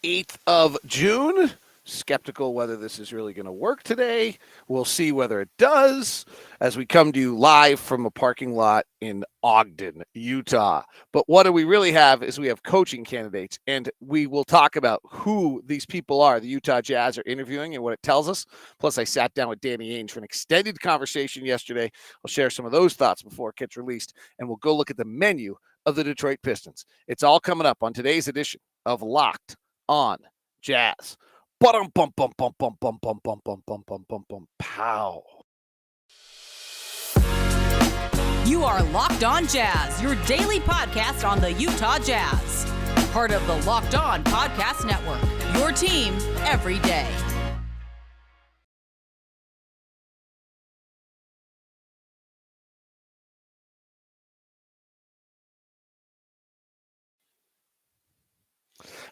8th of June. Skeptical whether this is really going to work today. We'll see whether it does as we come to you live from a parking lot in Ogden, Utah. But what do we really have is we have coaching candidates, and we will talk about who these people are the Utah Jazz are interviewing and what it tells us. Plus, I sat down with Danny Ainge for an extended conversation yesterday. I'll share some of those thoughts before it gets released, and we'll go look at the menu of the Detroit Pistons. It's all coming up on today's edition of Locked on Jazz. Pow. You are Locked On Jazz, your daily podcast on the Utah Jazz. Part of the Locked On Podcast Network, your team every day.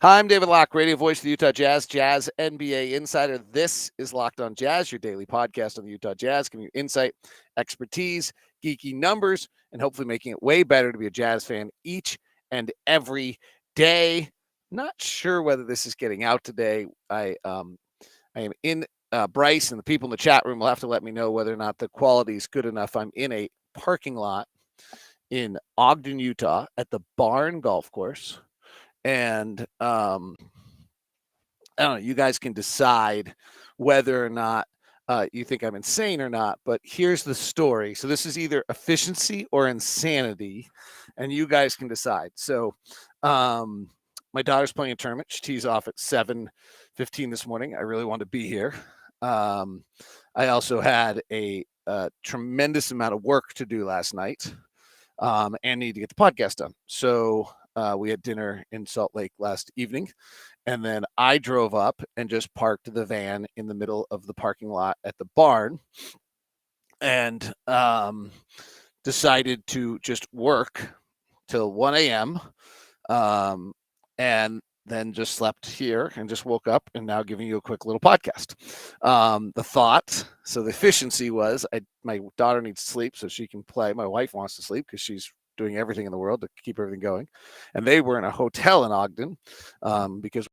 Hi, I'm David Locke, radio voice of the Utah Jazz, Jazz NBA insider. This is Locked on Jazz, your daily podcast on the Utah Jazz, giving you insight, expertise, geeky numbers, and hopefully making it way better to be a Jazz fan each and every day. Not sure whether this is getting out today. I am in Bryce, and the people in the chat room will have to let me know whether or not the quality is good enough. I'm in a parking lot in Ogden, Utah, at the Barn Golf Course. And I don't know, you guys can decide whether or not you think I'm insane or not, but here's the story. So this is either efficiency or insanity, and you guys can decide. So my daughter's playing a tournament. She tees off at 7:15 this morning. I really want to be here. I also had a tremendous amount of work to do last night and need to get the podcast done. So we had dinner in Salt Lake last evening, and then I drove up and just parked the van in the middle of the parking lot at the barn and decided to just work till 1 a.m. And then just slept here and just woke up and now giving you a quick little podcast. The efficiency was my daughter needs sleep so she can play. My wife wants to sleep because she's doing everything in the world to keep everything going. And they were in a hotel in Ogden because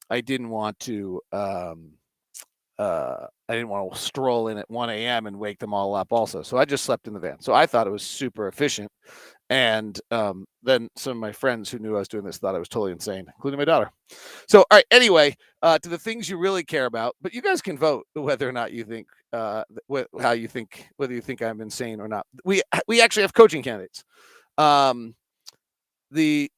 I didn't want to stroll in at 1 a.m. and wake them all up also. So I just slept in the van. So I thought it was super efficient. And then some of my friends who knew I was doing this thought I was totally insane, including my daughter. So, all right, anyway, to the things you really care about, but you guys can vote whether or not you think, whether you think I'm insane or not. We actually have coaching candidates. The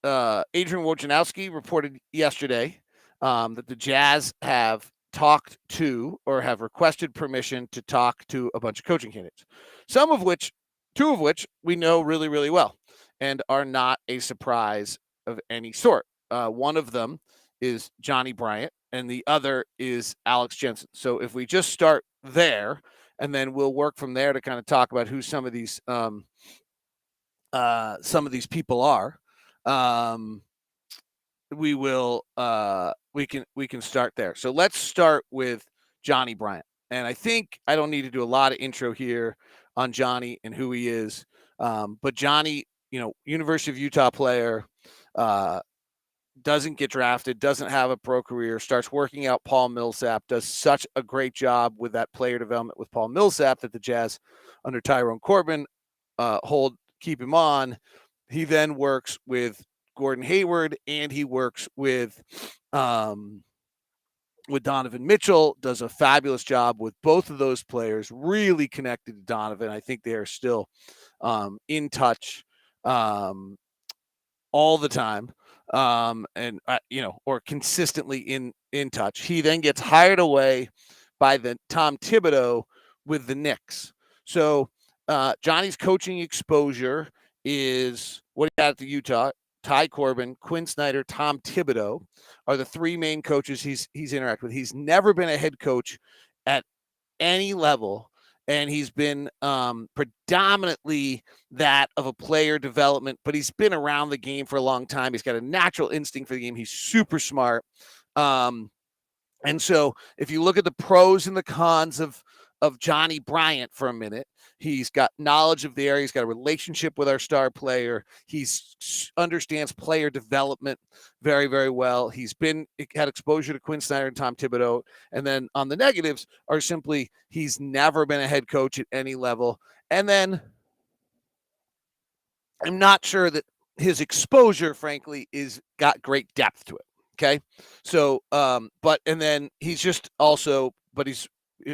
Adrian Wojnarowski reported yesterday that the Jazz have talked to or have requested permission to talk to a bunch of coaching candidates, two of which we know really, really well and are not a surprise of any sort. One of them is Johnny Bryant and the other is Alex Jensen. So if we just start there and then we'll work from there to kind of talk about who some of these people are, we can start there. So let's start with Johnny Bryant. And I think I don't need to do a lot of intro here on Johnny and who he is. But Johnny, University of Utah player, doesn't get drafted, doesn't have a pro career, starts working out Paul Millsap, does such a great job with that player development with Paul Millsap that the Jazz under Tyrone Corbin keep him on. He then works with Gordon Hayward and he works with Donovan Mitchell, does a fabulous job with both of those players, really connected to Donovan. I think they are still in touch all the time or consistently in touch. He then gets hired away by the Tom Thibodeau with the Knicks. So Johnny's coaching exposure is what he had at the Utah. Ty Corbin, Quinn Snyder, Tom Thibodeau are the three main coaches he's interacted with. He's never been a head coach at any level and he's been predominantly that of a player development, but he's been around the game for a long time. He's got a natural instinct for the game. He's super smart. And so if you look at the pros and the cons of Johnny Bryant for a minute, he's got knowledge of the area. He's got a relationship with our star player. He understands player development very, very well. He's had exposure to Quinn Snyder and Tom Thibodeau. And then on the negatives are simply he's never been a head coach at any level. And then I'm not sure that his exposure, frankly, is got great depth to it. Okay. So, and then he's just also, but he's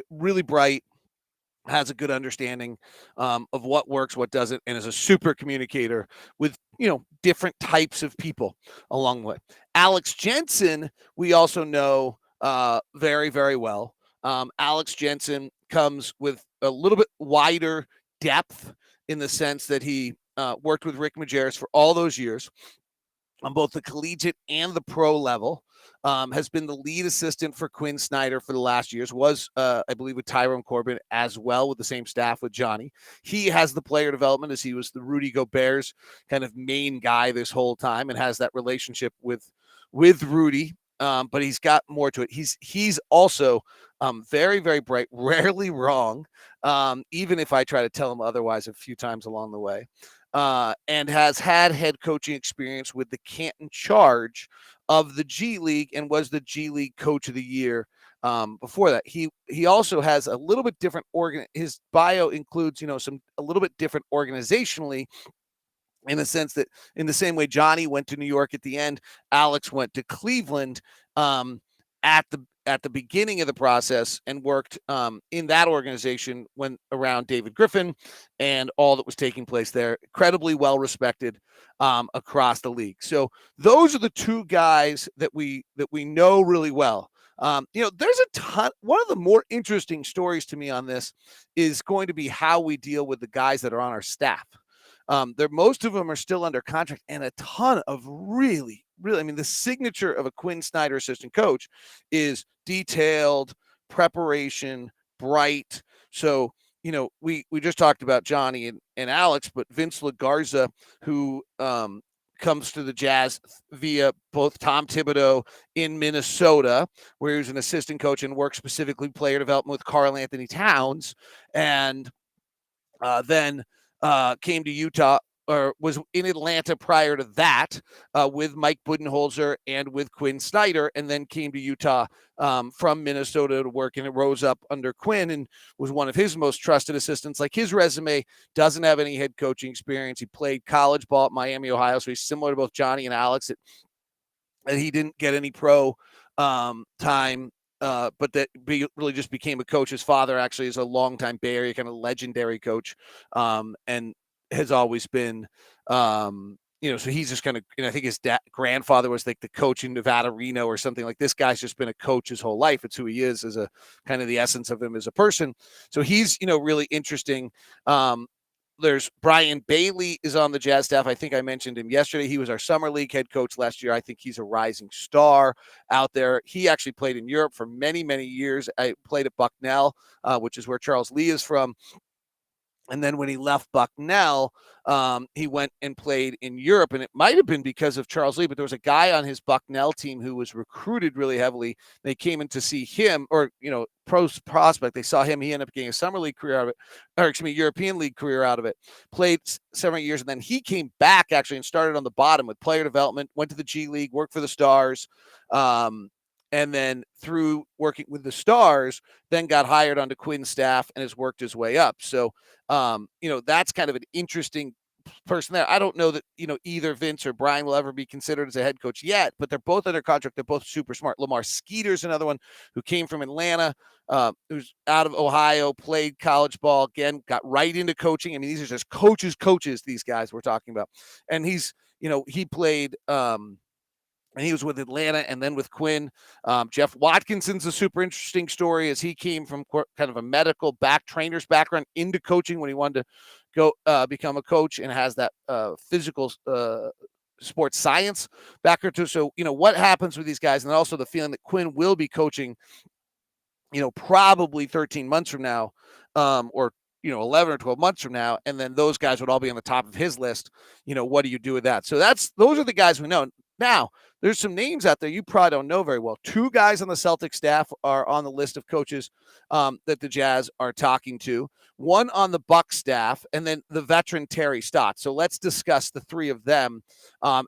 really bright, has a good understanding of what works, what doesn't, and is a super communicator with, different types of people along the way. Alex Jensen, we also know very, very well. Alex Jensen comes with a little bit wider depth in the sense that he worked with Rick Majerus for all those years on both the collegiate and the pro level, has been the lead assistant for Quinn Snyder for the last years, was, I believe, with Tyrone Corbin as well, with the same staff with Johnny. He has the player development as he was the Rudy Gobert's kind of main guy this whole time and has that relationship with Rudy, but he's got more to it. He's also very, very bright, rarely wrong, even if I try to tell him otherwise a few times along the way. And has had head coaching experience with the Canton Charge of the G League and was the G League Coach of the Year before that. He also has a little bit different his bio includes, a little bit different organizationally, in the sense that in the same way Johnny went to New York at the end, Alex went to Cleveland at the beginning of the process and worked in that organization when around David Griffin and all that was taking place there. Incredibly well respected across the league. So those are the two guys that we know really well. There's a ton. One of the more interesting stories to me on this is going to be how we deal with the guys that are on our staff. Most of them are still under contract, and a ton of really, I mean, the signature of a Quinn Snyder assistant coach is detailed preparation, bright. So, we just talked about Johnny and Alex, but Vince LaGarza, who comes to the Jazz via both Tom Thibodeau in Minnesota, where he was an assistant coach and worked specifically player development with Karl Anthony Towns, and then came to Utah, or was in Atlanta prior to that with Mike Budenholzer and with Quinn Snyder, and then came to Utah from Minnesota to work, and it rose up under Quinn and was one of his most trusted assistants. Like, his resume doesn't have any head coaching experience. He played college ball at Miami, Ohio, so he's similar to both Johnny and Alex. And he didn't get any pro time. But that really just became a coach. His father actually is a longtime Bay Area kind of legendary coach, and has always been, so he's just kind of, I think his grandfather was like the coach in Nevada, Reno or something. Like, this guy's just been a coach his whole life. It's who he is as a kind of the essence of him as a person. So he's, really interesting. There's Brian Bailey is on the Jazz staff. I think I mentioned him yesterday. He was our summer league head coach last year. I think he's a rising star out there. He actually played in Europe for many, many years. I played at Bucknell, which is where Charles Lee is from. And then when he left Bucknell, he went and played in Europe. And it might have been because of Charles Lee, but there was a guy on his Bucknell team who was recruited really heavily. They came in to see him, or, prospect. They saw him. He ended up getting a summer league career out of it, or European league career out of it. Played several years. And then he came back actually and started on the bottom with player development, went to the G League, worked for the Stars. And then through working with the Stars, then got hired onto Quinn's staff and has worked his way up. So, that's kind of an interesting person there. I don't know that, either Vince or Brian will ever be considered as a head coach yet, but they're both under contract. They're both super smart. Lamar Skeeter's another one who came from Atlanta, who's out of Ohio, played college ball, again, got right into coaching. I mean, these are just coaches, these guys we're talking about. And he's, he played, and he was with Atlanta and then with Quinn. Jeff Watkinson's a super interesting story, as he came from kind of a medical trainer's background into coaching when he wanted to go become a coach, and has that physical sports science background too. So, what happens with these guys, and also the feeling that Quinn will be coaching, probably 13 months from now, or 11 or 12 months from now, and then those guys would all be on the top of his list. What do you do with that? So those are the guys we know. Now, there's some names out there you probably don't know very well. 2 guys on the Celtics staff are on the list of coaches that the Jazz are talking to. 1 on the Bucks staff, and then the veteran Terry Stotts. So let's discuss the 3 of them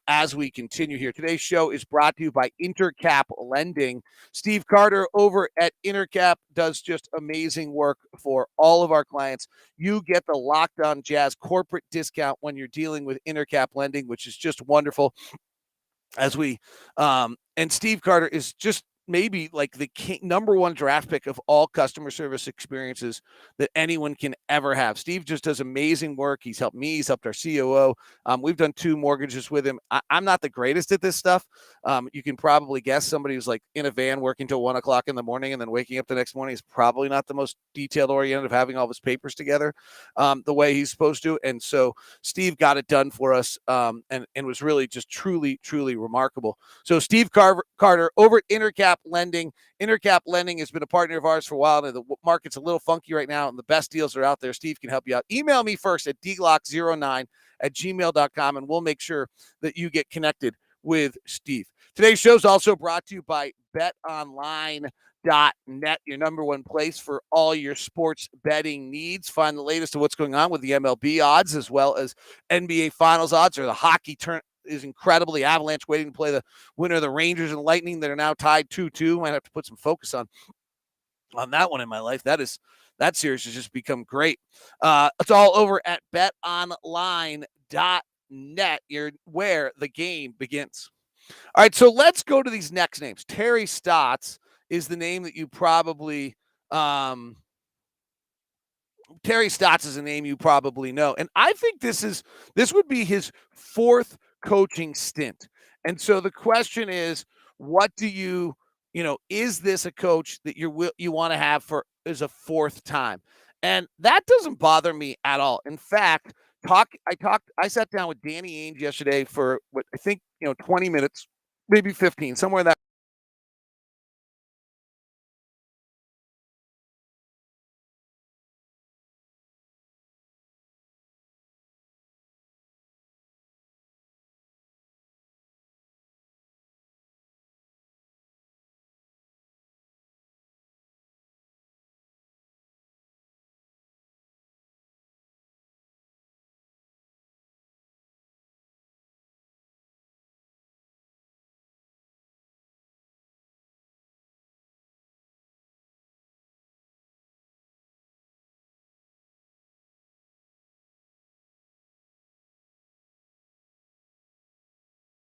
as we continue here. Today's show is brought to you by Intercap Lending. Steve Carter over at Intercap does just amazing work for all of our clients. You get the Locked On Jazz corporate discount when you're dealing with Intercap Lending, which is just wonderful. As we and Steve Carter is just maybe like the number 1 draft pick of all customer service experiences that anyone can ever have. Steve just does amazing work. He's helped me. He's helped our COO. We've done 2 mortgages with him. I'm not the greatest at this stuff. You can probably guess somebody who's like in a van working till 1 o'clock in the morning and then waking up the next morning is probably not the most detailed oriented of having all of his papers together the way he's supposed to. And so Steve got it done for us and was really just truly, truly remarkable. So Steve Carter over at Intercap Lending. Intercap Lending has been a partner of ours for a while. And the market's a little funky right now, and the best deals are out there. Steve can help you out. Email me first at dlock09@gmail.com, and we'll make sure that you get connected with Steve. Today's show is also brought to you by BetOnline.net, your number 1 place for all your sports betting needs. Find the latest of what's going on with the MLB odds as well as NBA Finals odds, or the hockey turn is incredible. The Avalanche waiting to play the winner of the Rangers and Lightning that are now tied 2-2. Might have to put some focus on that one in my life. That series has just become great. It's all over at betonline.net, where the game begins. All right, so let's go to these next names. Terry Stotts is the name that you probably Terry Stotts is a name you probably know. And I think this would be his 4th coaching stint. And so the question is, what do is this a coach that you want to have for as a 4th time? And that doesn't bother me at all. In fact, I sat down with Danny Ainge yesterday for what I think, 20 minutes, maybe 15, somewhere in that